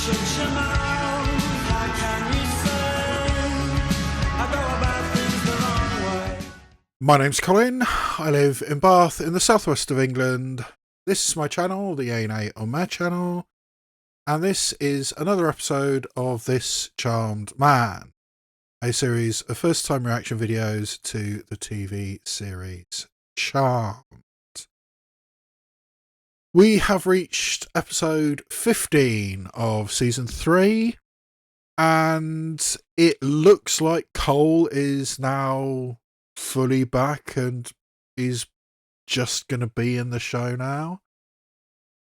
shut your mouth. How can you say I go about things the wrong way? My name's Colin. I live in Bath in the southwest of England. This is my channel, the A&A on my channel, and this is another episode of This Charmed Man, a series of first-time reaction videos to the TV series Charmed. We have reached episode 15 of season 3, and it looks like Cole is now fully back and is just going to be in the show now,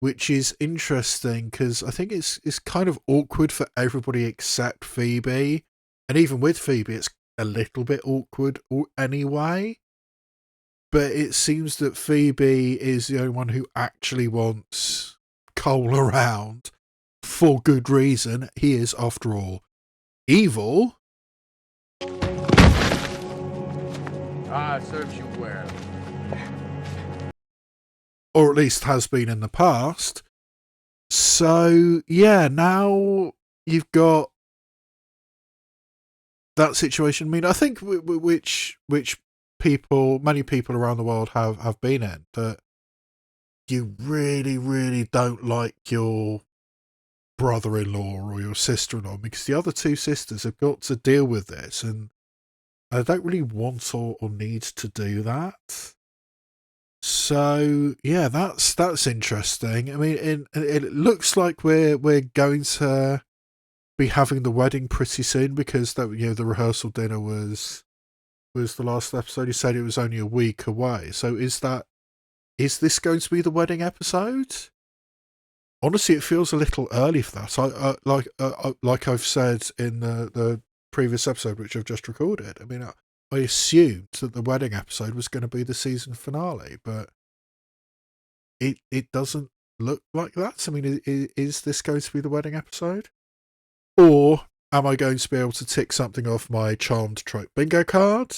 which is interesting because I think it's kind of awkward for everybody except Phoebe, and even with Phoebe it's a little bit awkward anyway. But it seems that Phoebe is the only one who actually wants Cole around for good reason. He is, after all, evil. Serves you well. Or at least has been in the past. So, yeah, now you've got that situation. I mean, I think which many people around the world have been in, that you really, really don't like your brother-in-law or your sister-in-law because the other two sisters have got to deal with this, and I don't really want or need to do that. So yeah, that's interesting. I mean, it looks like we're going to be having the wedding pretty soon, because that, you know, the rehearsal dinner was the last episode. You said it was only a week away. So is this going to be the wedding episode? Honestly, it feels a little early for that. Like I've said in the previous episode, which I've just recorded. I mean, I assumed that the wedding episode was going to be the season finale, but it doesn't look like that. I mean, is this going to be the wedding episode? Or am I going to be able to tick something off my Charmed trope bingo card?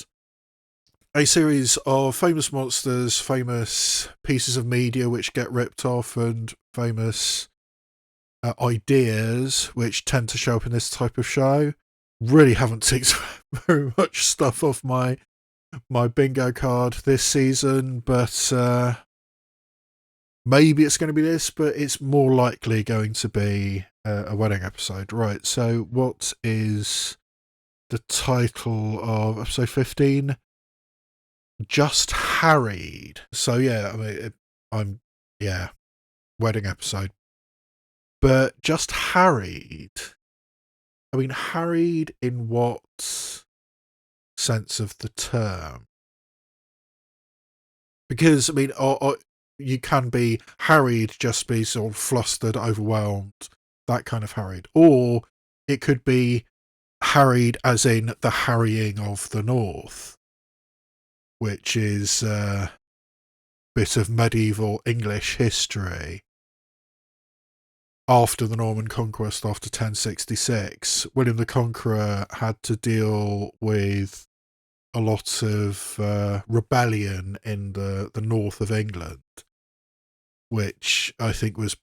A series of famous monsters, famous pieces of media which get ripped off, and famous ideas which tend to show up in this type of show. Really haven't ticked very much stuff off my bingo card this season, but maybe it's going to be this, but it's more likely going to be a wedding episode. Right, so what is the title of episode 15? Just Harried. So yeah, I mean, wedding episode. But just Harried. I mean, harried in what sense of the term? Because, I mean, you can be harried, just be sort of flustered, overwhelmed, that kind of harried. Or it could be harried as in the harrying of the North, which is a bit of medieval English history. After the Norman conquest, after 1066, William the Conqueror had to deal with a lot of rebellion in the north of England, which I think was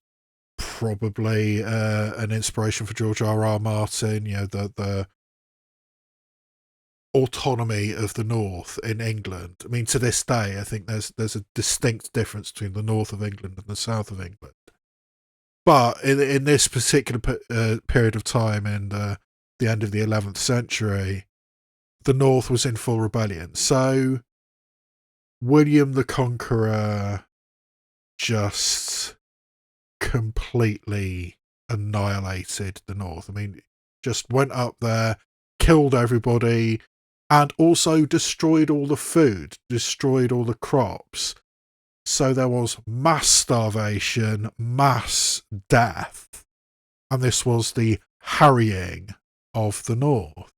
probably an inspiration for George R.R. Martin. You know, the autonomy of the north in England. I mean, to this day, I think there's a distinct difference between the north of England and the south of England. But in this particular period of time, in the end of the 11th century, the North was in full rebellion. So William the Conqueror just completely annihilated the North. I mean, just went up there, killed everybody, and also destroyed all the food, destroyed all the crops. So there was mass starvation, mass death, and this was the harrying of the North.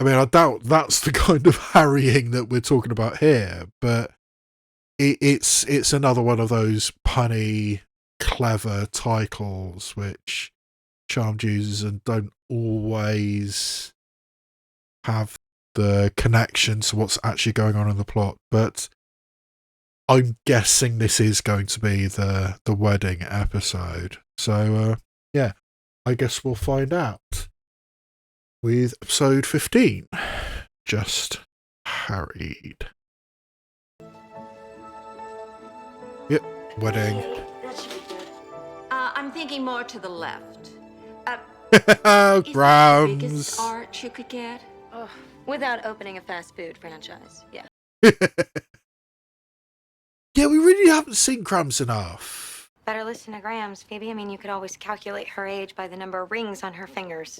I mean, I doubt that's the kind of harrying that we're talking about here, but it's another one of those punny, clever titles which Charmed uses and don't always have the connection to what's actually going on in the plot. But I'm guessing this is going to be the wedding episode. So yeah, I guess we'll find out with episode 15. Just Harried. Yep, wedding. That should be good. I'm thinking more to the left. Is that the Grams. biggest arch you could get? Oh, without opening a fast food franchise, yeah. Yeah, we really haven't seen Grams enough. Better listen to Grams, Phoebe. I mean, you could always calculate her age by the number of rings on her fingers.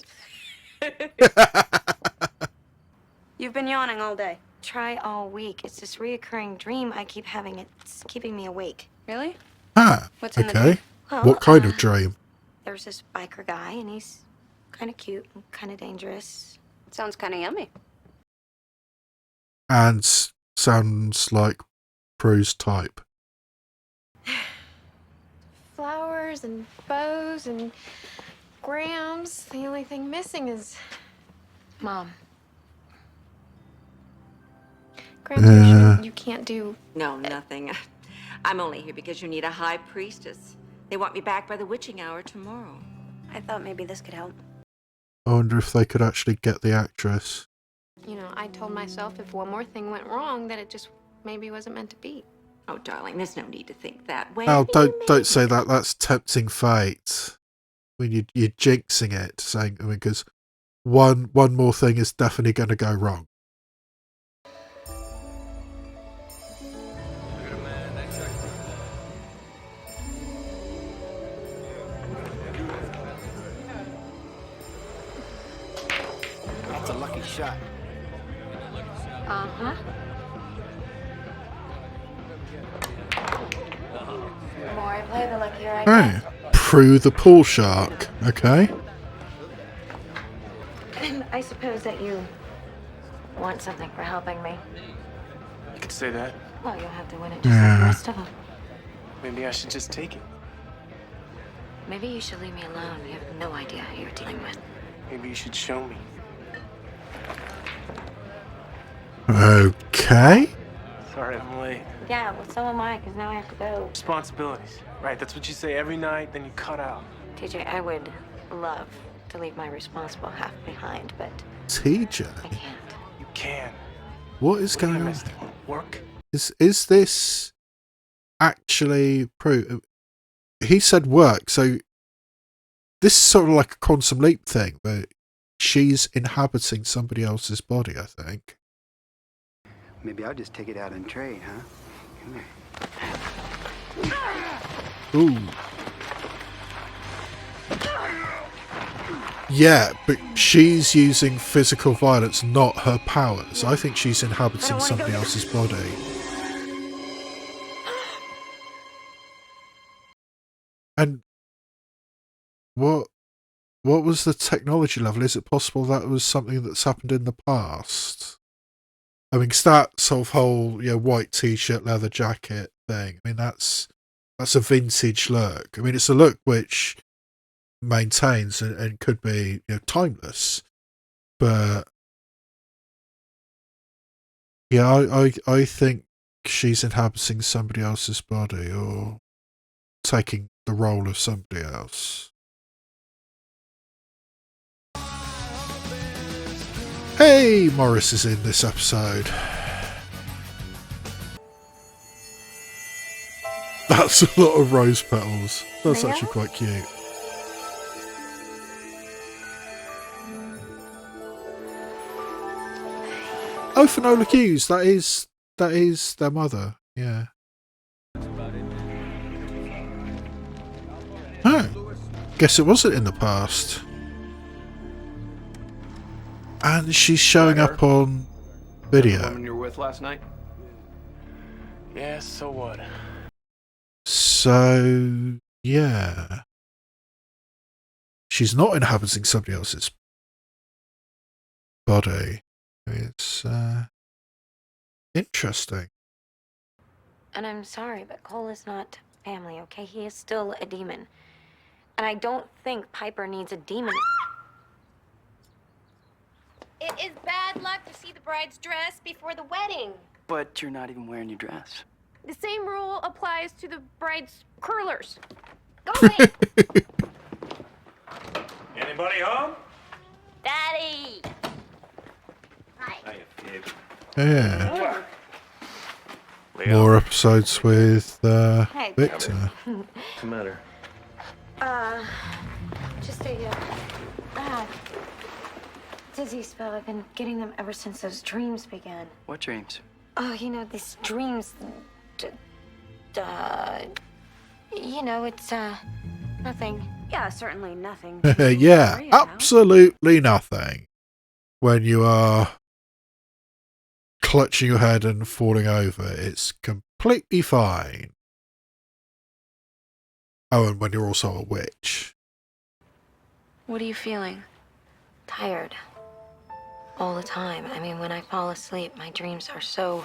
You've been yawning all day. Try all week. It's this reoccurring dream I keep having. It's keeping me awake. Really? Ah, What's in the okay. dream? Well, What kind of dream? There's this biker guy, and he's kind of cute and kind of dangerous. Sounds kind of yummy. And sounds like Prue's type. Flowers and bows and grams. The only thing missing is Mom. grams. You can't do. No, nothing. I'm only here because you need a high priestess. They want me back by the witching hour tomorrow. I thought maybe this could help. I wonder if they could actually get the actress. You know, I told myself if one more thing went wrong, that it just maybe wasn't meant to be. Oh, darling, there's no need to think that way. Oh, don't say that. That's tempting fate. When you're jinxing it, saying because one more thing is definitely going to go wrong. That's a lucky shot. Uh-huh. The more I play, the luckier I Hey, get. Prue the pool shark. Okay. And I suppose that you want something for helping me. You could say that. Well, you'll have to win it just like the rest of them. Maybe I should just take it. Maybe you should leave me alone. You have no idea who you're dealing with. Maybe you should show me. Okay. Sorry I'm late. Yeah, well, so am I, because now I have to go. Responsibilities. Right, that's what you say every night, then you cut out. TJ, I would love to leave my responsible half behind, but TJ, I can't. You can. what is going on? That won't work. Is this actually Prue? He said work, so this is sort of like a quantum leap thing, but she's inhabiting somebody else's body, I think. Maybe I'll just take it out and trade, huh? Come here. Ooh. Yeah, but she's using physical violence, not her powers. I think she's inhabiting somebody else's body. And what was the technology level? Is it possible that was something that's happened in the past? I mean, 'cause that sort of whole white t-shirt, leather jacket thing. I mean, that's a vintage look. I mean, it's a look which maintains and could be timeless. But yeah, I think she's inhabiting somebody else's body or taking the role of somebody else. Hey, Morris is in this episode. That's a lot of rose petals. That's actually quite cute. Oh, Finola Hughes. That is their mother. Yeah. Oh, guess it wasn't in the past. And she's showing up on The video. woman you were with last night? Yeah, so what? So, yeah. She's not inhabiting somebody else's body. It's interesting. And I'm sorry, but Cole is not family, okay? He is still a demon. And I don't think Piper needs a demon. It is bad luck to see the bride's dress before the wedding. But you're not even wearing your dress. The same rule applies to the bride's curlers. Go away. Anybody home? Daddy! Hi. Hiya, Phoebe. Yeah. Leo. More episodes with Hey. Victor. What's the matter? Just a dizzy spell. I've been getting them ever since those dreams began. What dreams? Oh, you know, these dreams. It's nothing. Yeah, certainly nothing. Yeah, Worry about. absolutely nothing. When you are clutching your head and falling over, it's completely fine. Oh, and when you're also a witch. What are you feeling? Tired. All the time. I mean, when I fall asleep, my dreams are so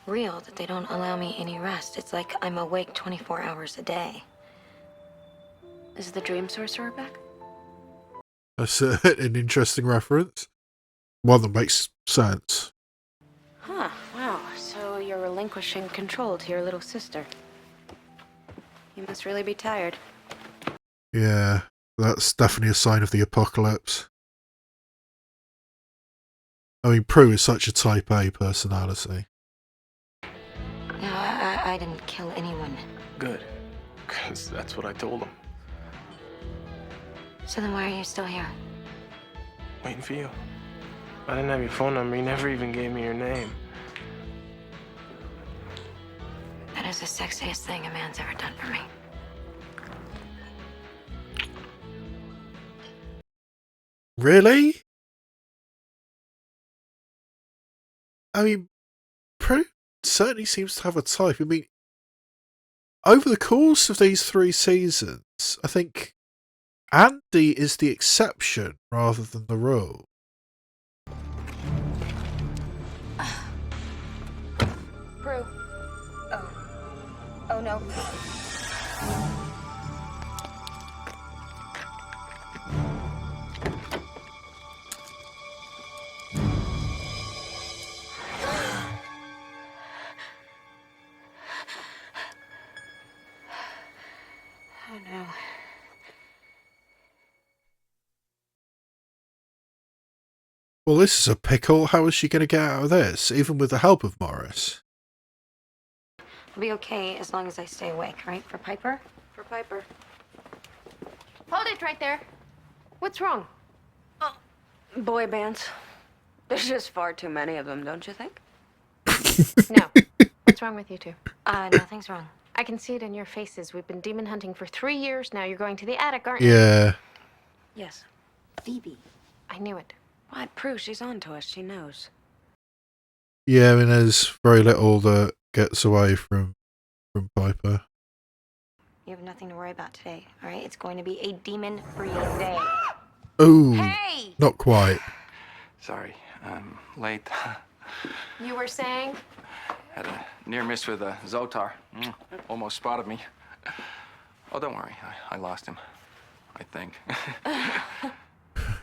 real that they don't allow me any rest. It's like I'm awake 24 hours a day. Is the dream sorcerer back? That's an interesting reference. One that makes sense. Huh, wow. So you're relinquishing control to your little sister. You must really be tired. Yeah, that's definitely a sign of the apocalypse. I mean, Prue is such a type A personality. No, I didn't kill anyone. Good. Because that's what I told him. So then why are you still here? Waiting for you. I didn't have your phone number. You never even gave me your name. That is the sexiest thing a man's ever done for me. Really? I mean, Prue certainly seems to have a type. I mean, over the course of these 3 seasons, I think Andy is the exception rather than the rule. Prue. Oh no. Oh no. Well, this is a pickle. How is she going to get out of this, even with the help of Morris? I'll be okay as long as I stay awake, right? For Piper? For Piper. Hold it right there. What's wrong? Boy bands. There's just far too many of them, don't you think? No. What's wrong with you two? Nothing's wrong. I can see it in your faces. We've been demon hunting for 3 years now. You're going to the attic, aren't you? Yeah. Yes. Phoebe. I knew it. What? Prue, she's on to us. She knows. Yeah, I mean, there's very little that gets away from Piper. You have nothing to worry about today, all right? It's going to be a demon-free day. Ooh, Hey! not quite. Sorry, I'm late. You were saying? Had a near miss with Zotar. Almost spotted me. Oh, don't worry. I lost him. I think.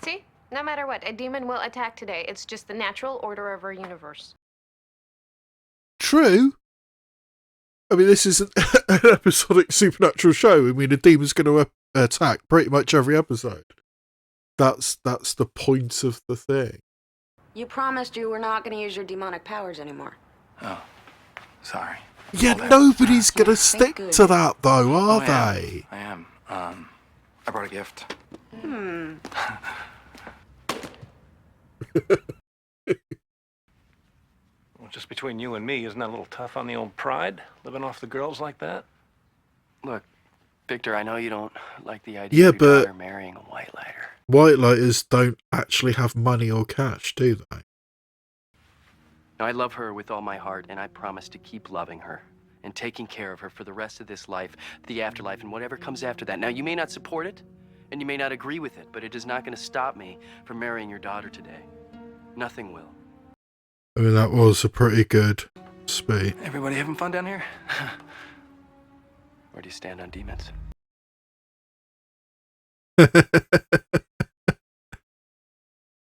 See? No matter what, a demon will attack today. It's just the natural order of our universe. True. I mean, this is an episodic supernatural show. I mean, a demon's going to attack pretty much every episode. That's the point of the thing. You promised you were not going to use your demonic powers anymore. Oh, sorry. Yeah, Well, nobody's going to stick good. to that, though, are I they? am. I brought a gift. Well, just between you and me, isn't that a little tough on the old pride? Living off the girls like that? Look, Victor, I know you don't like the idea Yeah, of your but- daughter marrying a white lighter. White lighters don't actually have money or cash, do they? Now, I love her with all my heart, and I promise to keep loving her and taking care of her for the rest of this life, the afterlife, and whatever comes after that. Now, you may not support it, and you may not agree with it, but it is not going to stop me from marrying your daughter today. Nothing will. I mean, that was a pretty good speech. Everybody having fun down here? Where do you stand on demons?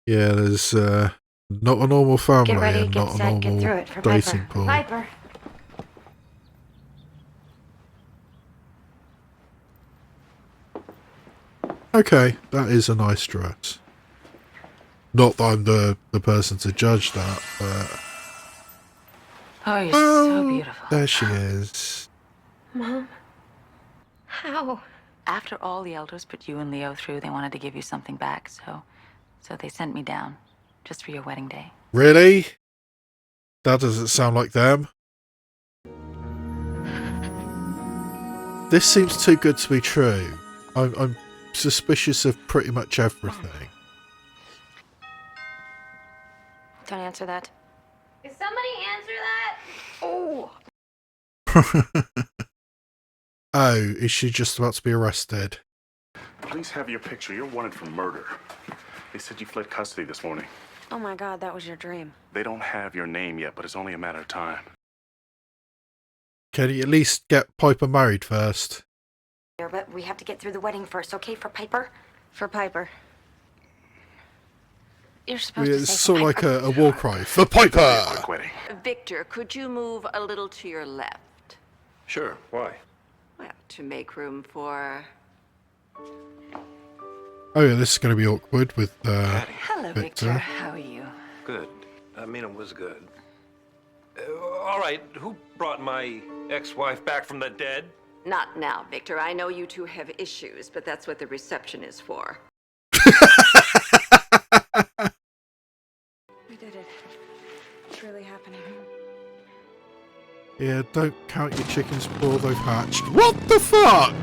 Yeah, there's not a normal family Get ready, and get not a set, get through normal it for dating Piper. pool. Piper. Okay, that is a nice dress. Not that I'm the person to judge that, but... Oh, you're so beautiful. There she is. Mom? How? After all the elders put you and Leo through, they wanted to give you something back, so they sent me down, just for your wedding day. Really? That doesn't sound like them. This seems too good to be true. I'm suspicious of pretty much everything. Don't answer that. Can somebody answer that? Oh! Oh, is she just about to be arrested? Please have your picture. You're wanted for murder. They said you fled custody this morning. Oh my God, that was your dream. They don't have your name yet, but it's only a matter of time. Can you at least get Piper married first? But we have to get through the wedding first, okay? For Piper? For Piper. You're supposed to It's say sort of like Piper. a war cry. For Piper! Quick wedding. Victor, could you move a little to your left? Sure. Why? Well, to make room for... Oh yeah, this is going to be awkward with Hello, Victor. Victor. How are you? Good. I mean, it was good. All right, who brought my ex-wife back from the dead? Not now, Victor. I know you two have issues, but that's what the reception is for. We did it. It's really happening. Yeah, don't count your chickens before they've hatched. What the fuck?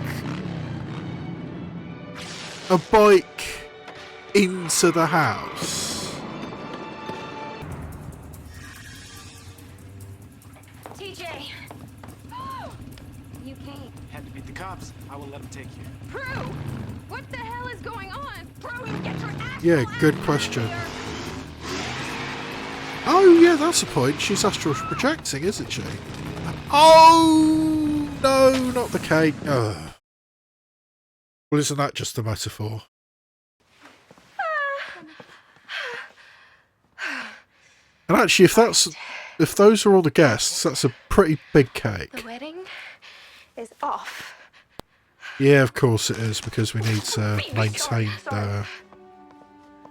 A bike into the house. TJ! You came. Had to beat the cops. I will let them take you. Prue! What the hell is going on? Prue, get your ass Yeah, good question. Oh yeah, that's a point. She's astral projecting, isn't she? Oh no, not the cake. Ugh. Well, isn't that just a metaphor? And actually, if those are all the guests, that's a pretty big cake. The wedding is off. Yeah, of course it is, because we need to maintain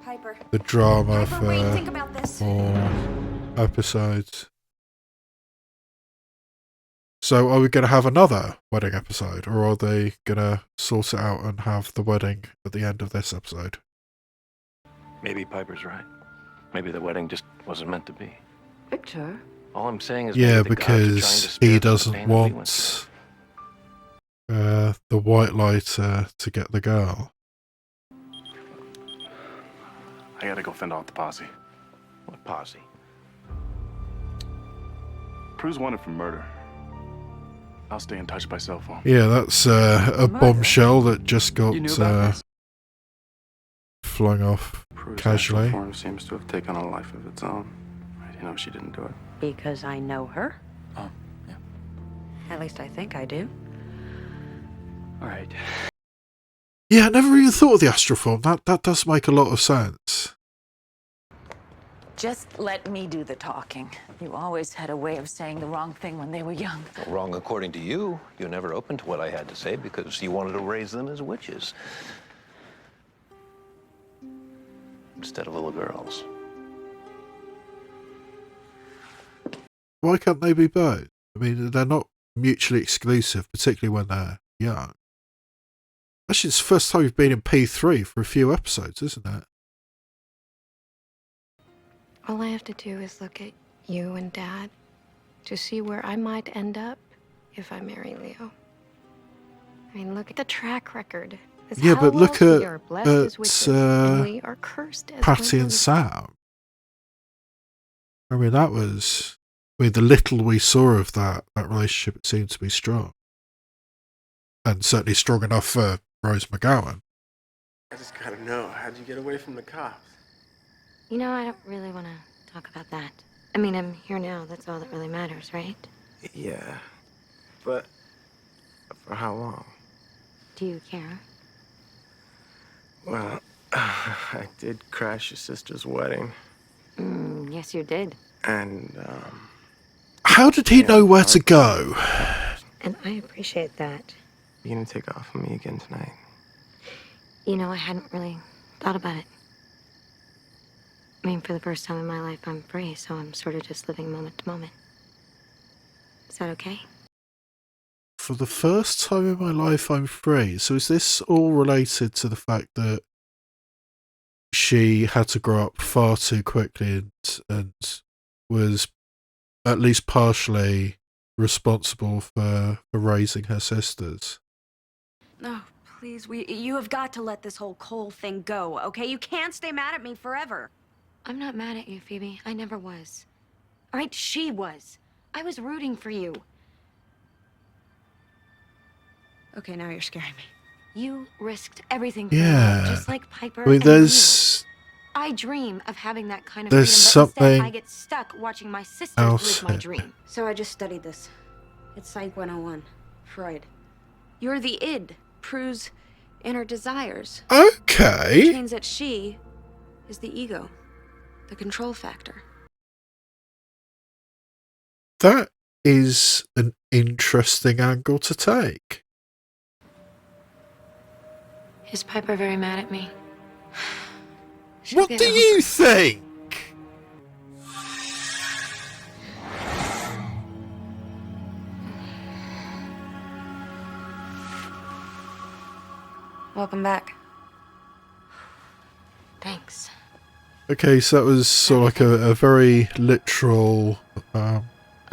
Piper. the drama Piper, wait, think for about this. more episodes. So are we going to have another wedding episode, or are they going to sort it out and have the wedding at the end of this episode? Maybe Piper's right. Maybe the wedding just wasn't meant to be. Victor? All I'm saying is Yeah, maybe the gods are trying to because spare he us the doesn't pain that we went want the white lighter to get the girl. I gotta go fend off the posse. through. What posse? Prue's wanted for murder. I'll stay in touch by cell phone. Yeah, that's a bombshell that just got You knew about this? flung off Prue's casually. astral form seems to have taken on a life of its own. You know she didn't do it. Because I know her? Oh, yeah. At least I think I do. All right. Yeah, I never even thought of the astral form. That does make a lot of sense. Just let me do the talking. You always had a way of saying the wrong thing when they were young. Wrong according to you. You never opened to what I had to say because you wanted to raise them as witches. Instead of little girls. Why can't they be both? I mean, they're not mutually exclusive, particularly when they're young. Actually, it's the first time you've been in P3 for a few episodes, isn't it? All I have to do is look at you and Dad to see where I might end up if I marry Leo. I mean, look at the track record. It's Yeah, how but look else we at are blessed as witches, and we are cursed as Patty and widows. Sam. I mean, the little we saw of that relationship, it seemed to be strong. And certainly strong enough for Rose McGowan. I just gotta know, how'd you get away from the cops? You know, I don't really want to talk about that. I mean, I'm here now. That's all that really matters, right? Yeah, but for how long? Do you care? Well, I did crash your sister's wedding, Yes, you did. and, How did he know where to go? And I appreciate that. you gonna take off on me again tonight? You know, I hadn't really thought about it. I mean, for the first time in my life, I'm free, so I'm sort of just living moment to moment. Is that okay? For the first time in my life, I'm free. So is this all related to the fact that she had to grow up far too quickly and was at least partially responsible for raising her sisters? Oh, please, you have got to let this whole Cole thing go, okay? You can't stay mad at me forever. I'm not mad at you, Phoebe. I never was. All right, she was. I was rooting for you. Okay, now you're scaring me. You risked everything for Yeah. love, just like Piper I mean, and there's Neil. I dream of having that kind of there's freedom, but instead I something get stuck watching my sisters else live my here. dream. So I just studied this. It's Psych 101. Freud. You're the id. Prue's inner desires. Which Okay. means that she is the ego. The control factor. That is an interesting angle to take. Is Piper very mad at me? She'll What get do over you it. think? Welcome back. Thanks. Okay, so that was sort of like a very literal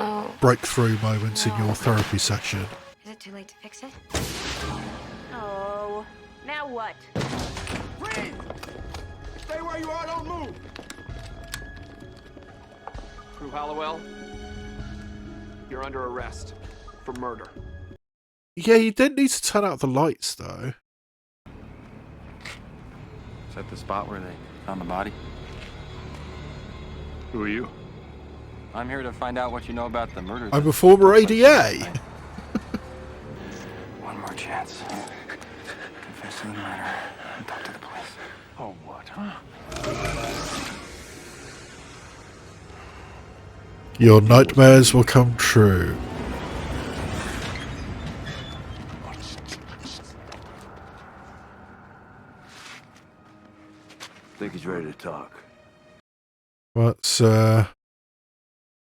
Oh, breakthrough moment in your therapy session. is it too late to fix it? Oh, now what? Freeze! Stay where you are, don't move! Prue Hollowell, you're under arrest for murder. Yeah, you didn't need to turn out the lights, though. Is that the spot where they found the body? Who are you? I'm here to find out what you know about the murder. I'm a former ADA. One more chance. Confess to the murder and talk to the police. Oh, what, huh? Your nightmares will come true. Think he's ready to talk. That's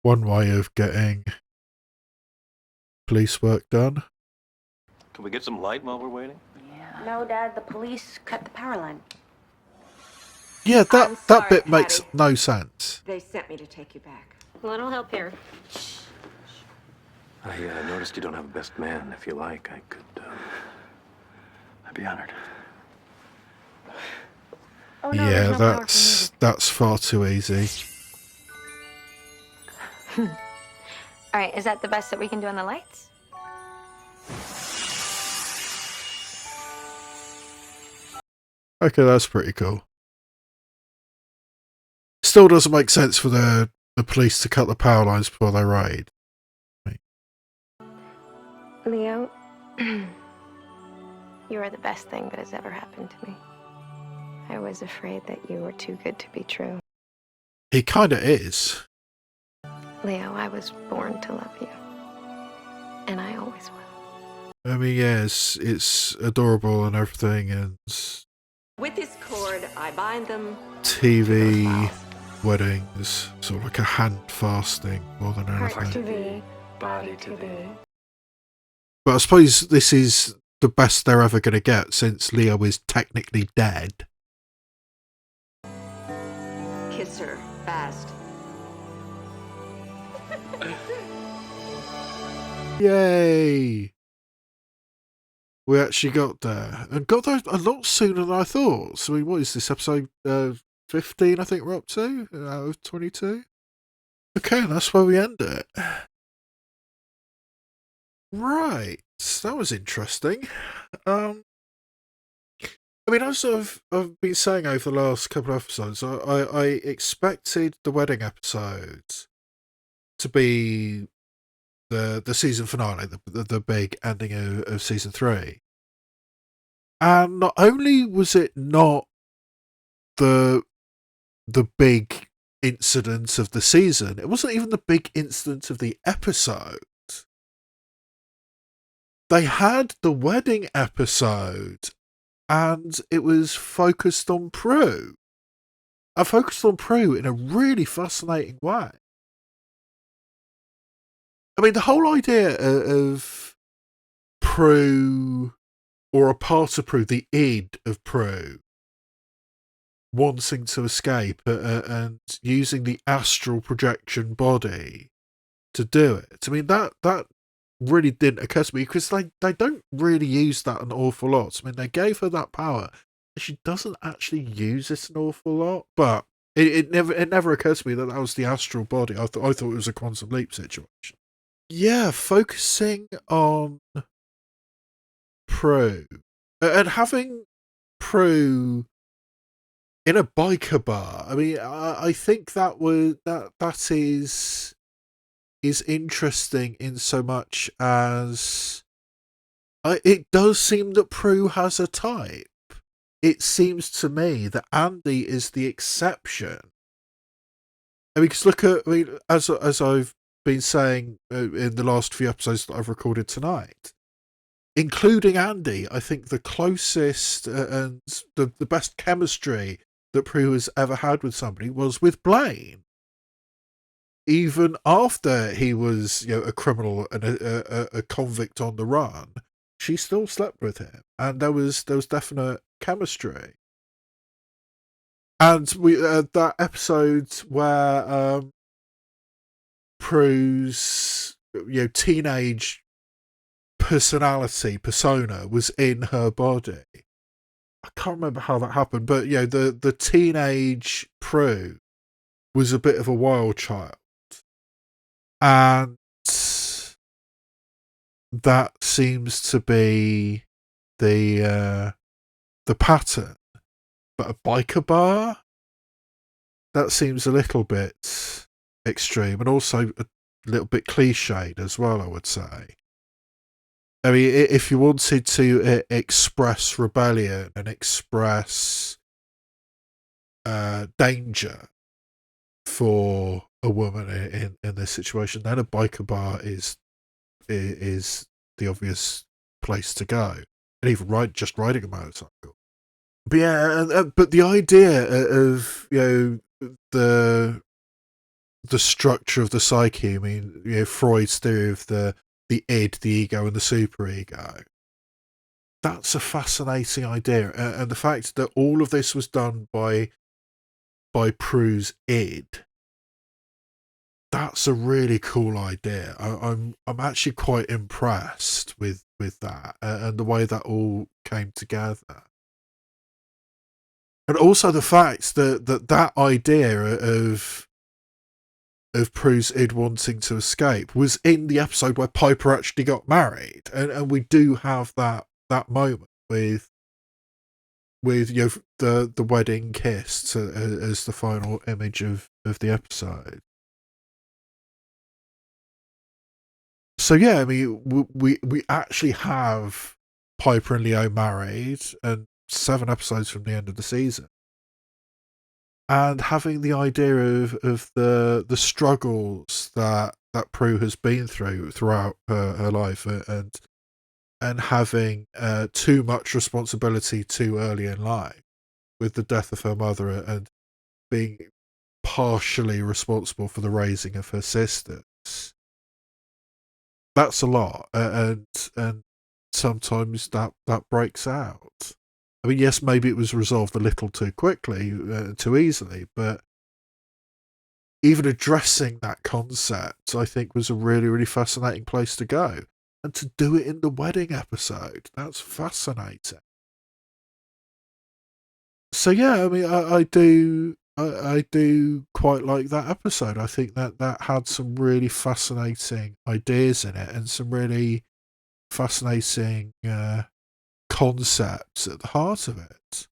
one way of getting police work done. Can we get some light while we're waiting? No, Dad, the police cut the power line. Yeah, I'm that sorry, bit makes Patty. no sense. They sent me to take you back. A little help here. I noticed you don't have a best man. If you like, I could, I'd be honored. Oh, no, Yeah, there's no power for that's far too easy. All right, is that the best that we can do on the lights? Okay, that's pretty cool. Still doesn't make sense for the police to cut the power lines before they raid. Leo, you are the best thing that has ever happened to me. I was afraid that you were too good to be true. He kind of is. Leo, I was born to love you. And I always will. I mean, yes, it's adorable and everything, and With this cord, I bind them. TV weddings, sort of like a hand fasting more than Heart anything. to thee, Body to thee. But I suppose this is the best they're ever going to get since Leo is technically dead. Kiss her fast. Yay! We actually got there. And got there a lot sooner than I thought. So, I mean, what is this, episode 15, I think we're up to, out of 22? Okay, that's where we end it. Right, that was interesting. I mean, as I've been saying over the last couple of episodes, I expected the wedding episodes to be the season finale, the big ending of season 3. And not only was it not the big incident of the season, it wasn't even the big incident of the episode. They had the wedding episode and it was focused on Prue. I focused on Prue in a really fascinating way. I mean, the whole idea of Prue, or a part of Prue, the id of Prue, wanting to escape and using the astral projection body to do it. I mean, that really didn't occur to me, because they don't really use that an awful lot. I mean, they gave her that power, and she doesn't actually use it an awful lot. But it never occurred to me that was the astral body. I thought it was a quantum leap situation. Yeah, focusing on Prue and having Prue in a biker bar. I mean, I think that is interesting in so much as it does seem that Prue has a type. It seems to me that Andy is the exception. I mean, because as I've been saying in the last few episodes that I've recorded tonight, including Andy, I think the closest and the best chemistry that Prue has ever had with somebody was with Blaine. Even after he was, a criminal and a convict on the run, she still slept with him, and there was definite chemistry. And we that episode where Prue's teenage persona was in her body. I can't remember how that happened, but the teenage Prue was a bit of a wild child. And that seems to be the pattern. But a biker bar? That seems a little bit extreme, and also a little bit cliched as well, I would say. I mean, if you wanted to express rebellion and express danger for a woman in this situation, then a biker bar is the obvious place to go, and even just riding a motorcycle. But yeah, but the idea of the structure of the psyche. I mean, Freud's theory of the id, the ego, and the superego. That's a fascinating idea, and the fact that all of this was done by Prue's id. That's a really cool idea. I'm actually quite impressed with that and the way that all came together. And also the fact that idea of Prue's id wanting to escape was in the episode where Piper actually got married, and we do have that moment with the wedding kiss as the final image of the episode. So yeah, I mean, we actually have Piper and Leo married, and 7 episodes from the end of the season, and having the idea of the struggles that Prue has been throughout her life, and having too much responsibility too early in life with the death of her mother, and being partially responsible for the raising of her sisters. That's a lot, and sometimes that breaks out. I mean, yes, maybe it was resolved a little too quickly, too easily, but even addressing that concept, I think, was a really, really fascinating place to go. And to do it in the wedding episode, that's fascinating. So yeah, I mean, I do quite like that episode. I think that had some really fascinating ideas in it, and some really fascinating concepts at the heart of it.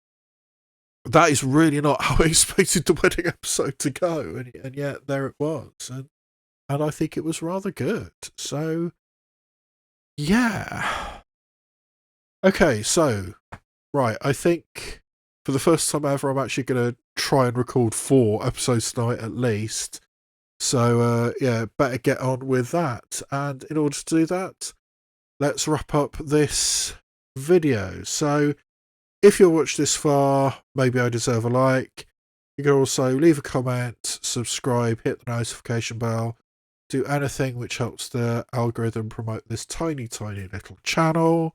That is really not how I expected the wedding episode to go, and yet there it was, and I think it was rather good. So yeah. Okay, so right, I think for the first time ever, I'm actually going to try and record 4 episodes tonight at least. So yeah, better get on with that. And in order to do that, let's wrap up this video. So if you'll watch this far, maybe I deserve a like. You can also leave a comment, subscribe, hit the notification bell, do anything which helps the algorithm promote this tiny, tiny little channel.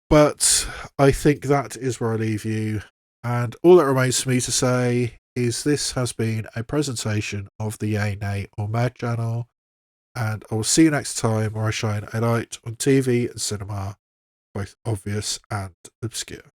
But I think that is where I leave you. And all that remains for me to say is this has been a presentation of the Yay, Nay or Mad channel. And I will see you next time where I shine a light on TV and cinema, both obvious and obscure.